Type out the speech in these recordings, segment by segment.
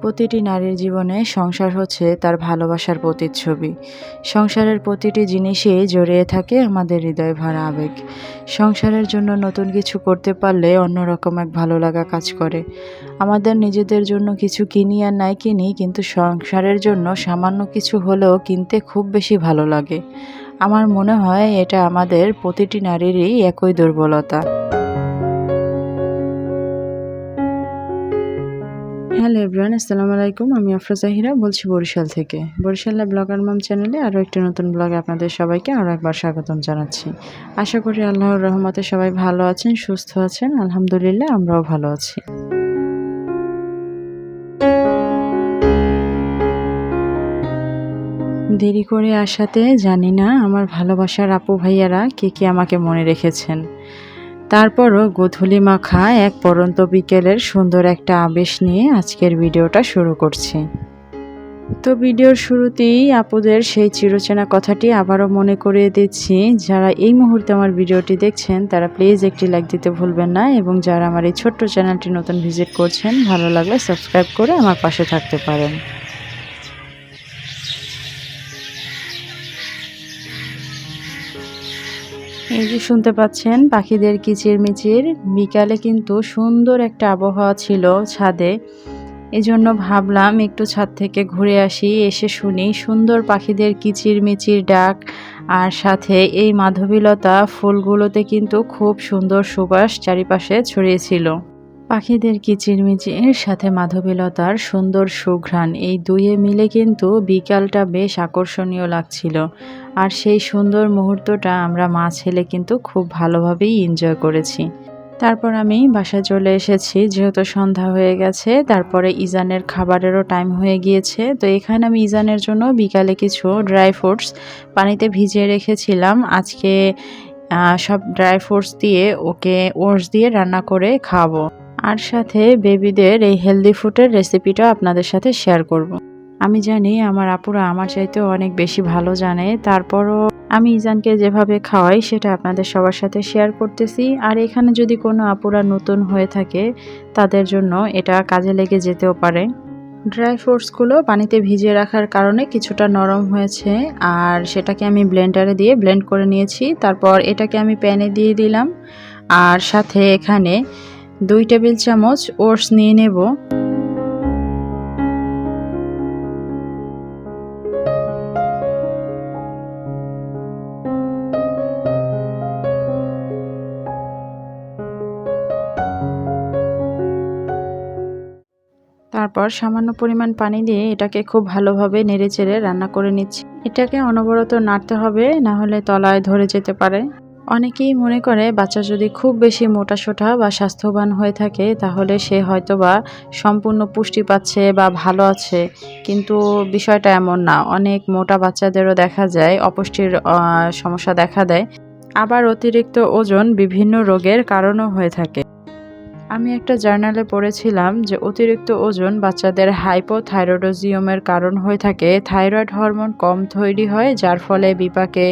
প্রতিটি নারীর জীবনে সংসার হচ্ছে তার ভালোবাসার প্রতিচ্ছবি। সংসারের প্রতিটি জিনিসেই জড়িয়ে থাকে আমাদের হৃদয় ভরা আবেগ। সংসারের জন্য নতুন কিছু করতে পারলে অন্যরকম এক ভালো লাগা কাজ করে। আমাদের নিজেদের জন্য কিছু কিনি আর নাই কিনি, কিন্তু সংসারের জন্য সামান্য কিছু হলেও কিনতে খুব বেশি ভালো লাগে। আমার মনে হয় এটা আমাদের প্রতিটি নারীরই একই দুর্বলতা। হ্যালো এভরিওয়ান, আসসালামু আলাইকুম। আমি আফরোজা হিরা বলছি বরিশাল থেকে। বরিশালের ব্লগার মাম চ্যানেলে আরও একটি নতুন ব্লগে আপনাদের সবাইকে আরও একবার স্বাগতম জানাচ্ছি। আশা করি আল্লাহর রহমতে সবাই ভালো আছেন, সুস্থ আছেন। আলহামদুলিল্লাহ, আমরাও ভালো আছি। দেরি করে আসাতে জানি না আমার ভালোবাসার আপু ভাইয়ারা কে আমাকে মনে রেখেছেন। তারপরও গোধূলি মাখা এক পড়ন্ত বিকেলের সুন্দর একটা আবেশ নিয়ে আজকের ভিডিওটা শুরু করছি। তো ভিডিওর শুরুতেই আপুদের সেই চিরচেনা কথাটি আবারও মনে করিয়ে দিচ্ছি। যারা এই মুহূর্তে আমার ভিডিওটি দেখছেন তারা প্লিজ একটি লাইক দিতে ভুলবেন না, এবং যারা আমার এই ছোট্ট চ্যানেলটি নতুন ভিজিট করছেন, ভালো লাগলে সাবস্ক্রাইব করে আমার পাশে থাকতে পারেন। এই যে শুনতে পাচ্ছেন পাখিদের কিচিরমিচির। বিকালে কিন্তু সুন্দর একটা আবহাওয়া ছিল ছাদে, এজন্য ভাবলাম একটু ছাদ থেকে ঘুরে আসি, এসে শুনি সুন্দর পাখিদের কিচিরমিচির ডাক। আর সাথে এই মাধবীলতা ফুলগুলোতে কিন্তু খুব সুন্দর সুবাস চারিপাশে ছড়িয়েছিল। পাখিদের কিচিরমিচির সাথে মাধবীলতার সুন্দর সুঘ্রাণ, এই দুয়ে মিলে কিন্তু বিকালটা বেশ আকর্ষণীয় লাগছিল। আর সেই সুন্দর মুহূর্তটা আমরা মা ছেলে কিন্তু খুব ভালোভাবেই এনজয় করেছি। তারপর আমি বাসায় চলে এসেছি, যেহেতু সন্ধ্যা হয়ে গেছে। তারপরে ইজানের খাবারেরও টাইম হয়ে গিয়েছে। তো এখানে আমি ইজানের জন্য বিকালে কিছু ড্রাই ফ্রুটস পানিতে ভিজিয়ে রেখেছিলাম। আজকে সব ড্রাই ফ্রুটস দিয়ে ওকে ওটস দিয়ে রান্না করে খাওয়াবো। আর সাথে বেবিদের এই হেলদি ফুডের রেসিপিটা আপনাদের সাথে শেয়ার করব। আমি জানি আমার আপুরা আমার চাইতেও অনেক বেশি ভালো জানে, তারপরও আমি ইজানকে যেভাবে খাওয়াই সেটা আপনাদের সবার সাথে শেয়ার করতেছি। আর এখানে যদি কোনো আপুরা নতুন হয়ে থাকে তাদের জন্য এটা কাজে লেগে যেতেও পারে। ড্রাই ফ্রুটসগুলো পানিতে ভিজিয়ে রাখার কারণে কিছুটা নরম হয়েছে, আর সেটাকে আমি ব্লেন্ডারে দিয়ে ব্লেন্ড করে নিয়েছি। তারপর এটাকে আমি প্যানে দিয়ে দিলাম, আর সাথে এখানে 2 টেবিল চামচ ওটস নিয়ে নেব। তারপর সামান্য পরিমাণ পানি দিয়ে এটাকে খুব ভালোভাবে নেড়েচেড়ে রান্না করে নিচ্ছি। এটাকে অনবরত নাড়তে হবে, না হলে তলায় ধরে যেতে পারে। অনেকেই মনে করে বাচ্চা যদি খুব বেশি মোটাসোটা বা স্বাস্থ্যবান হয়ে থাকে তাহলে সে হয়তোবা সম্পূর্ণ পুষ্টি পাচ্ছে বা ভালো আছে, কিন্তু বিষয়টা এমন না। অনেক মোটা বাচ্চাদেরও দেখা যায় অপুষ্টির সমস্যা দেখা দেয়। আবার অতিরিক্ত ওজন বিভিন্ন রোগের কারণও হয়ে থাকে। আমি একটা জার্নালে পড়েছিলাম যে অতিরিক্ত ওজন বাচ্চাদের হাইপোথাইরয়েডিজমের কারণ হয়ে থাকে। থাইরয়েড হরমোন কম তৈরি হয়, যার ফলে বিপাকে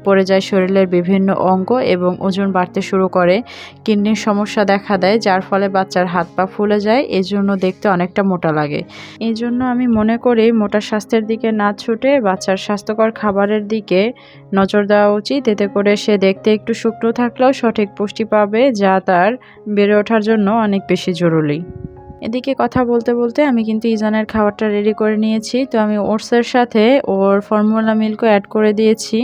পড়ে যায় শরীরের বিভিন্ন অঙ্গ এবং ওজন বাড়তে শুরু করে। কিডনির সমস্যা দেখা দেয়, যার ফলে বাচ্চার হাত পা ফুলে যায়, এজন্য দেখতে অনেকটা মোটা লাগে। এই জন্য আমি মনে করি মোটা স্বাস্থ্যের দিকে না ছুটে বাচ্চার স্বাস্থ্যকর খাবারের দিকে নজর দেওয়া উচিত। এতে করে সে দেখতে একটু শুকনো থাকলেও সঠিক পুষ্টি পাবে, যা তার বেড়ে ওঠার জন্য অনেক বেশি জরুরি। এদিকে কথা বলতে বলতে আমি কিন্তু ইজানের খাবারটা রেডি করে নিয়েছি। তো আমি ওটসের সাথে ওর ফর্মুলা মিল্কও অ্যাড করে দিয়েছি।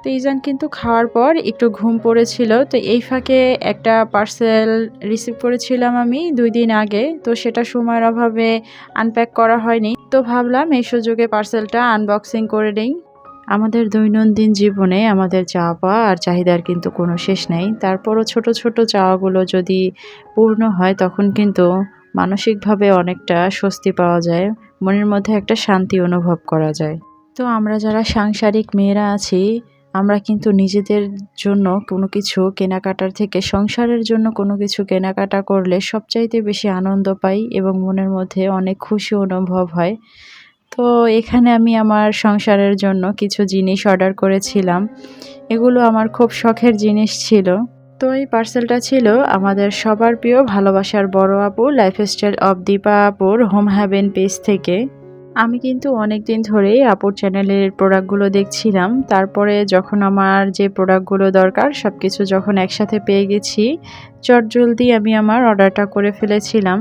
তো ইজান কিন্তু খাওয়ার পর একটু ঘুম পড়েছিল। তো এই ফাঁকে একটা পার্সেল রিসিভ করেছিলাম আমি 2 দিন আগে। তো সেটা সময়ের অভাবে আনপ্যাক করা হয়নি। তো ভাবলাম এই সুযোগে পার্সেলটা আনবক্সিং করে নেই। আমাদের দৈনন্দিন জীবনে আমাদের চাওয়া পাওয়া আর চাহিদার কিন্তু কোনো শেষ নেই। তারপরও ছোট ছোট চাওয়াগুলো যদি পূর্ণ হয় তখন কিন্তু মানসিকভাবে অনেকটা স্বস্তি পাওয়া যায়, মনের মধ্যে একটা শান্তি অনুভব করা যায়। তো আমরা যারা সাংসারিক মেয়েরা আছি, আমরা কিন্তু নিজেদের জন্য কোনো কিছু কেনাকাটার থেকে সংসারের জন্য কোনো কিছু কেনাকাটা করলে সবচাইতে বেশি আনন্দ পাই এবং মনের মধ্যে অনেক খুশি অনুভব হয়। তো এখানে আমি আমার সংসারের জন্য কিছু জিনিস অর্ডার করেছিলাম। এগুলো আমার খুব শখের জিনিস ছিল। তো এই পার্সেলটা ছিল আমাদের সবার প্রিয় ভালোবাসার বড় আপু লাইফস্টাইল অব দীপা আপুর হোম হ্যাভেন পেজ থেকে। আমি কিন্তু অনেক দিন ধরেই আপুর চ্যানেলের প্রোডাক্টগুলো দেখছিলাম। তারপরে যখন আমার যে প্রোডাক্টগুলো দরকার সবকিছু যখন একসাথে পেয়ে গেছি, চটজলদি আমি আমার অর্ডারটা করে ফেলেছিলাম।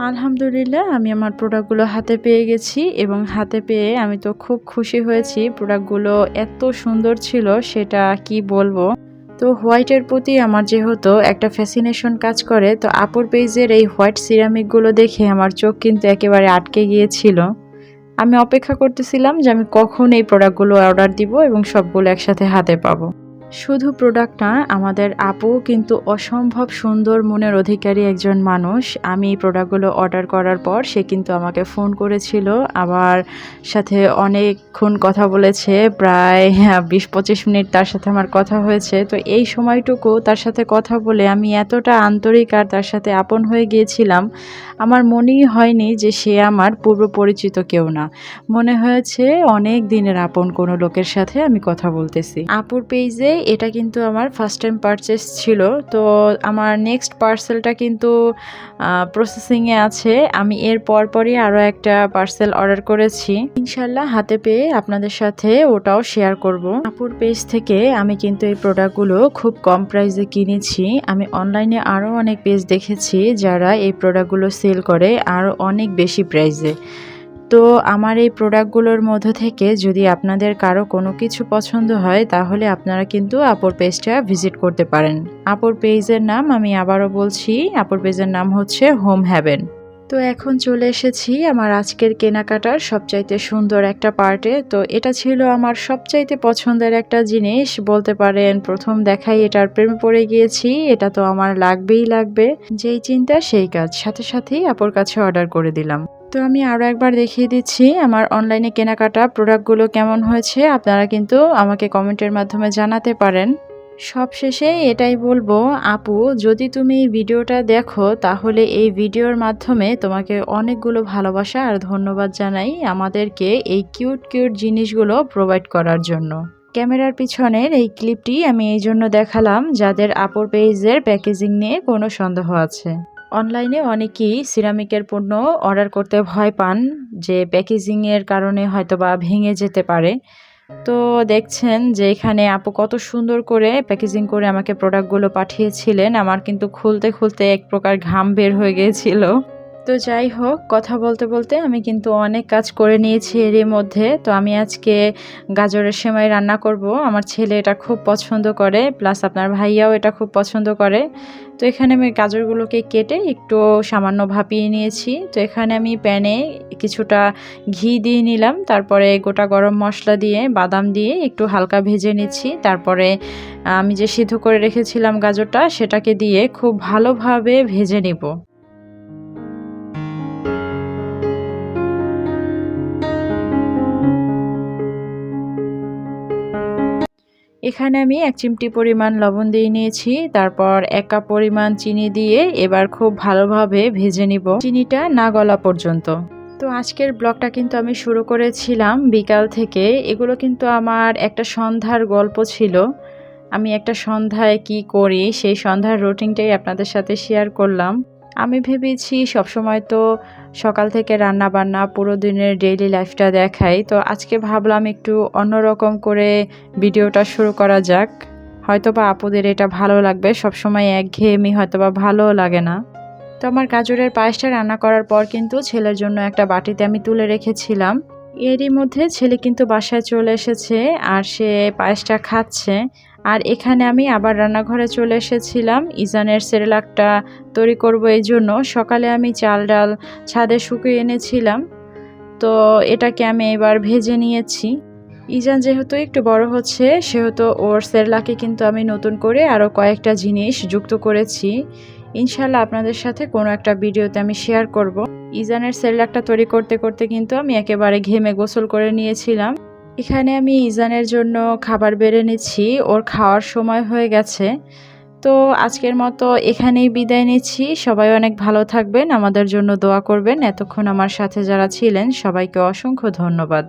আলহামদুলিল্লাহ আমি আমার প্রোডাক্টগুলো হাতে পেয়ে গেছি এবং হাতে পেয়ে আমি তো খুব খুশি হয়েছি। প্রোডাক্টগুলো এত সুন্দর ছিল সেটা কি বলবো। তো হোয়াইটের প্রতি আমার যেহেতু একটা ফ্যাসিনেশন কাজ করে, তো আপুর পেজের এই হোয়াইট সিরামিকগুলো দেখে আমার চোখ কিন্তু একেবারে আটকে গিয়েছিল। আমি অপেক্ষা করতেছিলাম যে আমি কখন এই প্রোডাক্টগুলো অর্ডার দিব এবং সবগুলো একসাথে হাতে পাবো। শুধু প্রোডাক্ট না, আমাদের আপু কিন্তু অসম্ভব সুন্দর মনের অধিকারী একজন মানুষ। আমি এই প্রোডাক্টগুলো অর্ডার করার পর সে কিন্তু আমাকে ফোন করেছিল, আমার সাথে অনেকক্ষণ কথা বলেছে, প্রায় ২০-২৫ মিনিট তার সাথে আমার কথা হয়েছে। তো এই সময়টুকু তার সাথে কথা বলে আমি এতটা আন্তরিক আর তার সাথে আপন হয়ে গিয়েছিলাম, আমার মনেই হয়নি যে সে আমার পূর্ব পরিচিত কেউ না। মনে হয়েছে অনেক দিনের আপন কোনো লোকের সাথে আমি কথা বলতেছি। আপুর পেজে এটা কিন্তু আমার ফার্স্ট টাইম পারচেস ছিল। তো আমার নেক্সট পার্সেলটা কিন্তু প্রসেসিংয়ে আছে। আমি এর পরপরই আরও একটা পার্সেল অর্ডার করেছি। ইনশাল্লাহ হাতে পেয়ে আপনাদের সাথে ওটাও শেয়ার করব। আপুর পেজ থেকে আমি কিন্তু এই প্রোডাক্টগুলো খুব কম প্রাইসে কিনেছি। আমি অনলাইনে আরও অনেক পেজ দেখেছি যারা এই প্রোডাক্টগুলো সেল করে আরও অনেক বেশি প্রাইসে। তো আমার এই প্রোডাক্টগুলোর মধ্য থেকে যদি আপনাদের কারো কোনো কিছু পছন্দ হয় তাহলে আপনারা কিন্তু আপুর পেজটা ভিজিট করতে পারেন। আপুর পেজের নাম আমি আবারও বলছি, আপুর পেজের নাম হচ্ছে হোম হ্যাভেন। তো এখন চলে এসেছি আমার আজকের কেনাকাটার সবচাইতে সুন্দর একটা পার্টে। তো এটা ছিল আমার সবচাইতে পছন্দের একটা জিনিস, বলতে পারেন প্রথম দেখাই এটার প্রেমে পড়ে গিয়েছি। এটা তো আমার লাগবেই লাগবে, যেই চিন্তা সেই কাজ, সাথে সাথেই আপুর কাছে অর্ডার করে দিলাম। তো আমি আরও একবার দেখিয়ে দিচ্ছি আমার অনলাইনে কেনাকাটা প্রোডাক্টগুলো কেমন হয়েছে। আপনারা কিন্তু আমাকে কমেন্টের মাধ্যমে জানাতে পারেন। সবশেষে এটাই বলবো, আপু যদি তুমি এই ভিডিওটা দেখো তাহলে এই ভিডিওর মাধ্যমে তোমাকে অনেকগুলো ভালোবাসা আর ধন্যবাদ জানাই আমাদেরকে এই কিউট কিউট জিনিসগুলো প্রোভাইড করার জন্য। ক্যামেরার পিছনের এই ক্লিপটি আমি এই জন্য দেখালাম যাদের আপুর পেজের প্যাকেজিং নিয়ে কোনো সন্দেহ আছে। অনলাইনে অনেকেই সিরামিকের পণ্য অর্ডার করতে ভয় পান যে প্যাকেজিংয়ের কারণে হয়তোবা ভেঙে যেতে পারে। তো দেখছেন যে এখানে আপু কত সুন্দর করে প্যাকেজিং করে আমাকে প্রোডাক্টগুলো পাঠিয়েছিলেন। আমার কিন্তু খুলতে খুলতে এক প্রকার ঘাম বের হয়ে গিয়েছিল। তো যাই হোক, কথা বলতে বলতে আমি কিন্তু অনেক কাজ করে নিয়েছি এরই মধ্যে। তো আমি আজকে গাজরের সেমাই রান্না করব। আমার ছেলে এটা খুব পছন্দ করে, প্লাস আপনার ভাইয়াও এটা খুব পছন্দ করে। তো এখানে আমি গাজরগুলোকে কেটে একটু সামান্য ভাপিয়ে নিয়েছি। তো এখানে আমি প্যানে কিছুটা ঘি দিয়ে নিলাম, তারপরে গোটা গরম মশলা দিয়ে বাদাম দিয়ে একটু হালকা ভেজে নিচ্ছি। তারপরে আমি যে সিদ্ধ করে রেখেছিলাম গাজরটা সেটাকে দিয়ে খুব ভালোভাবে ভেজে নিব। এখানে আমি 1 চিমটি পরিমাণ লবণ দিয়ে নিয়েছি, তারপর 1 কাপ পরিমাণ চিনি দিয়ে এবার খুব ভালোভাবে ভেজে নিব, চিনিটা না গলা পর্যন্ত। তো আজকের ব্লগটা কিন্তু আমি শুরু করেছিলাম বিকাল থেকে। এগুলো কিন্তু আমার একটা সন্ধ্যার গল্প ছিল। আমি একটা সন্ধ্যায় কি করি সেই সন্ধ্যার রুটিনটাই আপনাদের সাথে শেয়ার করলাম। আমি ভেবেছি সবসময় তো সকাল থেকে রান্না বান্না পুরো দিনের ডেইলি লাইফটা দেখাই, তো আজকে ভাবলাম একটু অন্যরকম করে ভিডিওটা শুরু করা যাক। হয়তোবা আপুদের এটা ভালো লাগবে, সবসময় একঘেয়েমি হয়তোবা ভালোও লাগে না। তো আমার গাজরের পায়েসটা রান্না করার পর কিন্তু ছেলের জন্য একটা বাটিতে আমি তুলে রেখেছিলাম। এরই মধ্যে ছেলে কিন্তু বাসায় চলে এসেছে আর সে পায়েসটা খাচ্ছে। আর এখানে আমি আবার রান্নাঘরে চলে এসেছিলাম ইজানের সেরেলাকটা তৈরি করব। এই জন্য সকালে আমি চাল ডাল ছাদে শুকিয়ে এনেছিলাম, তো এটাকে আমি এবার ভেজে নিয়েছি। ইজান যেহেতু একটু বড় হচ্ছে সেহেতু ওর সেরেলাকে কিন্তু আমি নতুন করে আরও কয়েকটা জিনিস যুক্ত করেছি। ইনশাল্লাহ আপনাদের সাথে কোনো একটা ভিডিওতে আমি শেয়ার করব। ইজানের সেরেলাকটা তৈরি করতে করতে কিন্তু আমি একেবারে ঘেমে গোসল করে নিয়েছিলাম। এখানে আমি ইজানের জন্য খাবার বেড়ে নিচ্ছি, ওর খাওয়ার সময় হয়ে গেছে। তো আজকের মতো এখানেই বিদায় নিচ্ছি। সবাই অনেক ভালো থাকবেন, আমাদের জন্য দোয়া করবেন। এতক্ষণ আমার সাথে যারা ছিলেন সবাইকে অসংখ্য ধন্যবাদ।